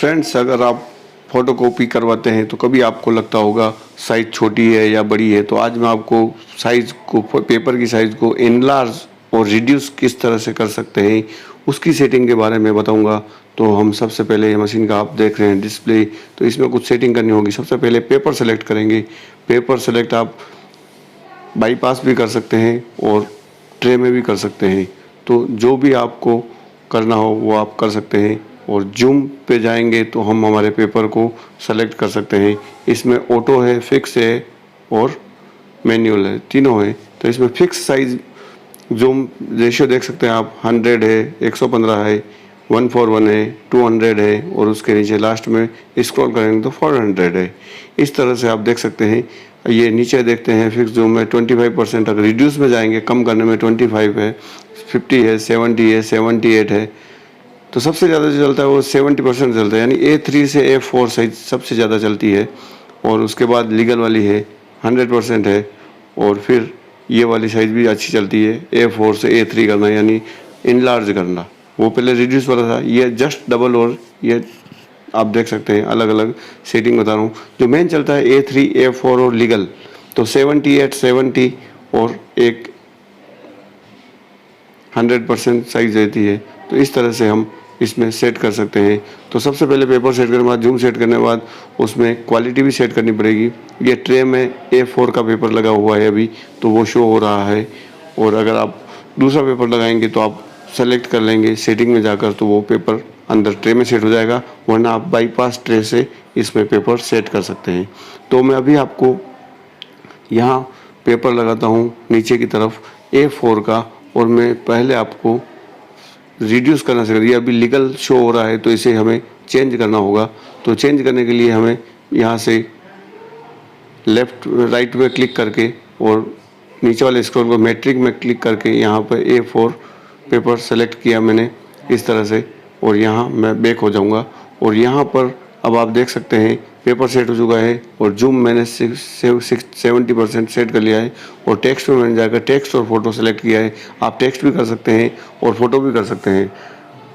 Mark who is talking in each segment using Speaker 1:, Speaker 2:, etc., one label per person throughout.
Speaker 1: Friends, अगर आप photo copy करवाते हैं तो कभी आपको लगता होगा साइज़ छोटी है या बड़ी है। तो आज मैं आपको साइज़ को, पेपर की साइज़ को इनलार्ज और रिड्यूस किस तरह से कर सकते हैं उसकी सेटिंग के बारे में बताऊंगा। तो हम सबसे पहले मशीन का आप देख रहे हैं डिस्प्ले, तो इसमें कुछ सेटिंग करनी होगी। सबसे पहले पेपर सेलेक्ट करेंगे। पेपर सेलेक्ट आप बाईपास भी कर सकते हैं और ट्रे में भी कर सकते हैं, तो जो भी आपको करना हो वो आप कर सकते हैं। और जूम पे जाएंगे तो हम हमारे पेपर को सेलेक्ट कर सकते हैं। इसमें ऑटो है, फिक्स है और मैनुअल है, तीनों है। तो इसमें फिक्स साइज जूम रेशियो देख सकते हैं आप, 100 है, 115 है, 141 है, 200 है और उसके नीचे लास्ट में स्क्रॉल करेंगे तो 400 है। इस तरह से आप देख सकते हैं। ये नीचे देखते हैं फिक्स जूम में 25%, अगर रिड्यूस में जाएंगे कम करने में 25 है, 50 है, 70 है, 78 है। तो सबसे ज़्यादा जो चलता है वो 70% चलता है, यानी A3 से A4 साइज सबसे ज़्यादा चलती है। और उसके बाद लीगल वाली है, 100% है। और फिर ये वाली साइज़ भी अच्छी चलती है, A4 से A3 करना यानी इनलार्ज करना। वो पहले रिड्यूस वाला था, ये जस्ट डबल। और ये आप देख सकते हैं अलग अलग सेटिंग बता रहा हूँ। जो मेन चलता है A3, A4 और लीगल, तो 78, 70 और एक 100% साइज रहती है। तो इस तरह से हम इसमें सेट कर सकते हैं। तो सबसे पहले पेपर सेट करने के बाद, जूम सेट करने के बाद उसमें क्वालिटी भी सेट करनी पड़ेगी। ये ट्रे में A4 का पेपर लगा हुआ है अभी, तो वो शो हो रहा है। और अगर आप दूसरा पेपर लगाएंगे तो आप सेलेक्ट कर लेंगे सेटिंग में जाकर, तो वो पेपर अंदर ट्रे में सेट हो जाएगा, वरना आप बाईपास ट्रे से इसमें पेपर सेट कर सकते हैं। तो मैं अभी आपको यहाँ पेपर लगाता हूँ नीचे की तरफ A4 का, और मैं पहले आपको रिड्यूस करना सिखा दिया। अभी लीगल शो हो रहा है तो इसे हमें चेंज करना होगा। तो चेंज करने के लिए हमें यहाँ से लेफ़्ट राइट में क्लिक करके और नीचे वाले स्क्रॉल को मैट्रिक में क्लिक करके यहाँ पर A4 पेपर सेलेक्ट किया मैंने इस तरह से, और यहाँ मैं बैक हो जाऊँगा। और यहाँ पर अब आप देख सकते हैं पेपर सेट हो चुका है। और जूम मैंने 70% सेट कर लिया है। और टेक्स्ट में मैंने जाकर टेक्स्ट और फोटो सेलेक्ट किया है। आप टेक्स्ट भी कर सकते हैं और फोटो भी कर सकते हैं।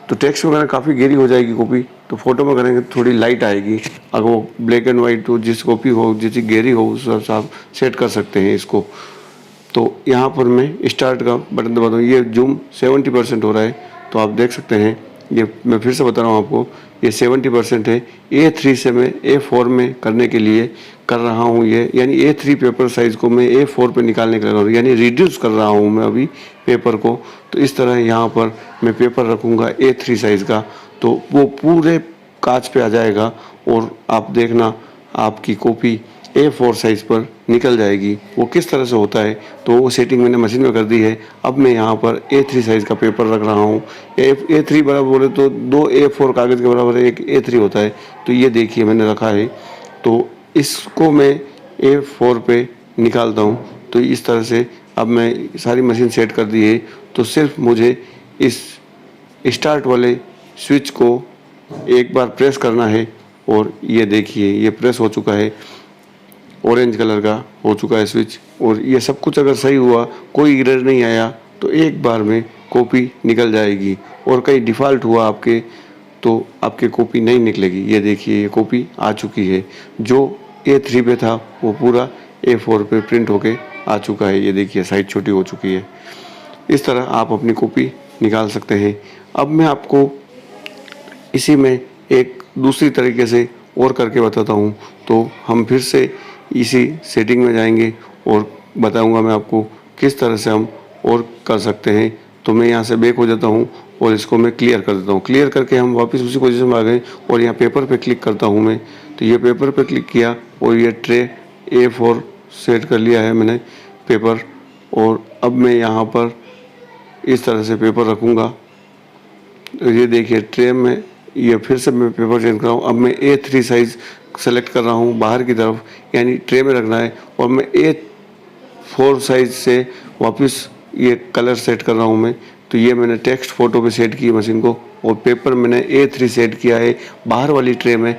Speaker 1: तो टेक्स्ट में करें काफ़ी गहरी हो जाएगी कॉपी, तो फोटो में करेंगे थोड़ी लाइट आएगी। अगर वो ब्लैक एंड वाइट हो, जिस कॉपी हो, जितनी गहरी हो, उस हिसाब से आप सेट कर सकते हैं इसको। तो यहाँ पर मैं स्टार्ट का बटन दबा दूँ, ये जूम 70% हो रहा है, तो आप देख सकते हैं। ये मैं फिर से बता रहा हूँ आपको, ये 70% है। A3 से मैं A4 में करने के लिए कर रहा हूँ ये, यानी A3 पेपर साइज़ को मैं A4 पे निकालने के लिए, यानी रिड्यूस कर रहा हूँ मैं अभी पेपर को। तो इस तरह यहाँ पर मैं पेपर रखूँगा A3 साइज़ का, तो वो पूरे कांच पे आ जाएगा। और आप देखना आपकी कॉपी A4 साइज़ पर निकल जाएगी। वो किस तरह से होता है तो वो सेटिंग मैंने मशीन में कर दी है। अब मैं यहाँ पर A3 साइज़ का पेपर रख रहा हूँ। A3 बराबर बोले तो 2 A4 कागज़ के बराबर एक A3 होता है। तो ये देखिए मैंने रखा है, तो इसको मैं A4 पे निकालता हूँ। तो इस तरह से अब मैं सारी मशीन सेट कर दी है। तो सिर्फ मुझे इस स्टार्ट वाले स्विच को एक बार प्रेस करना है, और ये देखिए ये प्रेस हो चुका है, ऑरेंज कलर का हो चुका है स्विच। और ये सब कुछ अगर सही हुआ, कोई एरर नहीं आया, तो एक बार में कॉपी निकल जाएगी। और कहीं डिफ़ॉल्ट हुआ आपके, तो आपकी कॉपी नहीं निकलेगी। ये देखिए ये कॉपी आ चुकी है, जो A3 पे था वो पूरा A4 पे प्रिंट होके आ चुका है। ये देखिए साइज छोटी हो चुकी है। इस तरह आप अपनी कॉपी निकाल सकते हैं। अब मैं आपको इसी में एक दूसरी तरीके से और करके बताता हूँ। तो हम फिर से इसी सेटिंग में जाएंगे और बताऊंगा मैं आपको किस तरह से हम और कर सकते हैं। तो मैं यहाँ से बैक हो जाता हूँ और इसको मैं क्लियर कर देता हूँ। क्लियर करके हम वापस उसी पोजीशन में आ गए, और यहाँ पेपर पे क्लिक करता हूँ मैं। तो ये पेपर पे क्लिक किया और ये ट्रे A4 सेट कर लिया है मैंने पेपर। और अब मैं यहाँ पर इस तरह से पेपर रखूँगा। तो ये देखिए ट्रे में ये फिर से मैं पेपर चेंज कर रहा हूँ। अब मैं A3 साइज़ सेलेक्ट कर रहा हूँ बाहर की तरफ, यानी ट्रे में रखना है। और मैं A4 साइज़ से वापस ये कलर सेट कर रहा हूँ मैं। तो ये मैंने टेक्स्ट फोटो पे सेट की मशीन को, और पेपर मैंने A3 सेट किया है बाहर वाली ट्रे में।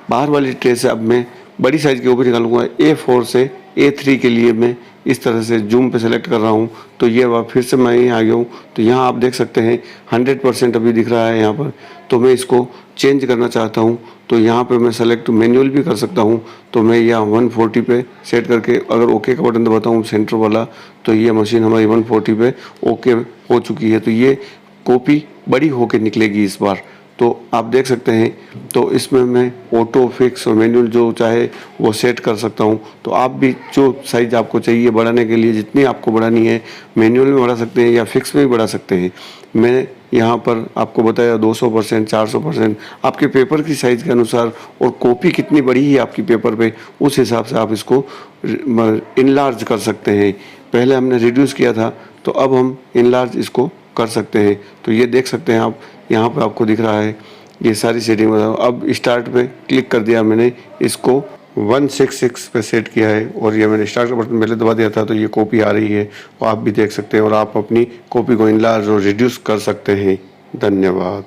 Speaker 1: बाहर वाली ट्रे से अब मैं बड़ी साइज़ की कॉपी निकालूंगा। A4 से A3 के लिए मैं इस तरह से जूम पे सेलेक्ट कर रहा हूँ। तो ये अब फिर से मैं यहाँ आ गया हूँ। तो यहाँ आप देख सकते हैं 100% अभी दिख रहा है यहाँ पर। तो मैं इसको चेंज करना चाहता हूँ, तो यहाँ पे मैं सेलेक्ट मैनुअल भी कर सकता हूँ। तो मैं यहाँ 140 पे सेट करके अगर ओके का बटन दबाता हूँ सेंटर वाला, तो ये मशीन हमारी 140 पे ओके हो चुकी है। तो ये कॉपी बड़ी होके निकलेगी इस बार। तो आप देख सकते हैं। तो इसमें मैं ऑटो, फिक्स और मैनुअल जो चाहे वो सेट कर सकता हूँ। तो आप भी जो साइज़ आपको चाहिए बढ़ाने के लिए, जितनी आपको बढ़ानी है, मैनुअल में बढ़ा सकते हैं या फिक्स में भी बढ़ा सकते हैं। मैं यहाँ पर आपको बताया 200%, 400%, आपके पेपर की साइज़ के अनुसार और कॉपी कितनी बड़ी है आपकी पेपर पे, उस हिसाब से आप इसको इनलार्ज कर सकते हैं। पहले हमने रिड्यूस किया था, तो अब हम इनलार्ज इसको कर सकते हैं। तो ये देख सकते हैं आप, यहाँ पे आपको दिख रहा है ये सारी सेटिंग। अब स्टार्ट पे क्लिक कर दिया मैंने, इसको 166 पे सेट किया है और ये मैंने स्टार्ट का बटन पहले दबा दिया था। तो ये कॉपी आ रही है और आप भी देख सकते हैं और आप अपनी कॉपी को इनलार्ज और रिड्यूस कर सकते हैं। धन्यवाद।